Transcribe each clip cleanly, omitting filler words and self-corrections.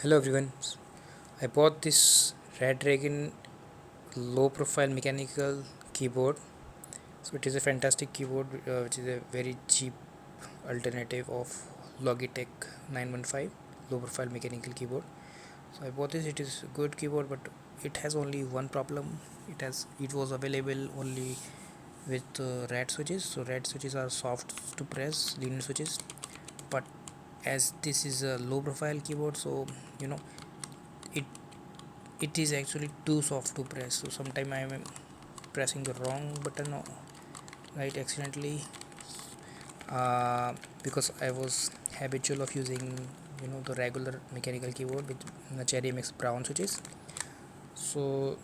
Hello everyone. I bought this redragon low profile mechanical keyboard. So it is a fantastic keyboard which is a very cheap alternative of Logitech 915 low profile mechanical keyboard. So I bought this. It is a good keyboard, but it has only one problem. It was available only with red switches. So red switches are soft to press, linear switches. But as this is a low profile keyboard, so you know it it is actually too soft to press. So sometime I am pressing the wrong button right accidentally, because I was habitual of using the regular mechanical keyboard with the cherry mx brown switches. So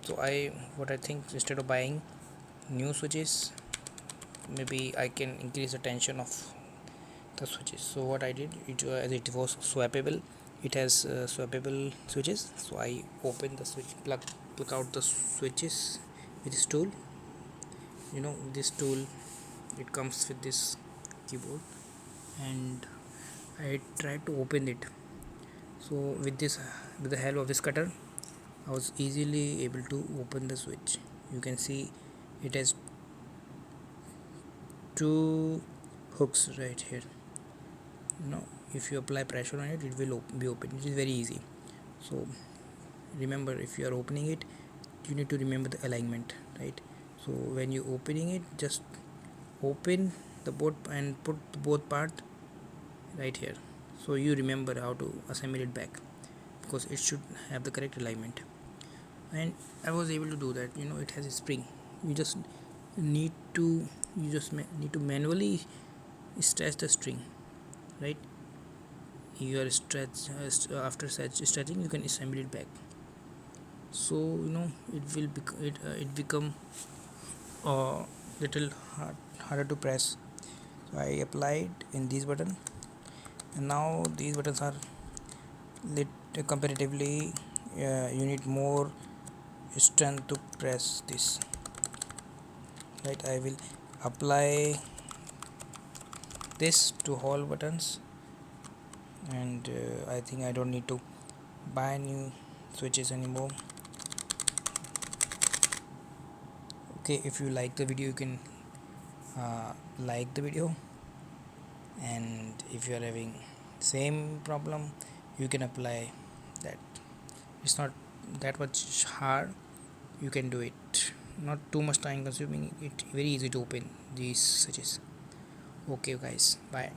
so I think, instead of buying new switches, maybe I can increase the tension of the switches. So what I did, as it was swappable, it has swappable switches. So I open the switch, plug out the switches with this tool. This tool, it comes with this keyboard, and I tried to open it. So with the help of this cutter, I was easily able to open the switch. You can see it has two hooks right here. If you apply pressure on it, it will be open. It is very easy. So remember, if you are opening it, you need to remember the alignment, right? So when you opening it, just open the board and put both part right here, so you remember how to assemble it back, because it should have the correct alignment. And I was able to do that. It has a spring. You just need to need to manually stretch the string, right? You are after stretching, you can assemble it back. So it become little harder to press. So I applied in these button, and now these buttons are comparatively, you need more strength to press this, right? I will apply this to all buttons, and I think I don't need to buy new switches anymore. Okay, if you like the video, you can like the video, and if you are having same problem, you can apply that. It's not that much hard. You can do it, not too much time consuming. It very easy to open these switches. Okay guys, bye.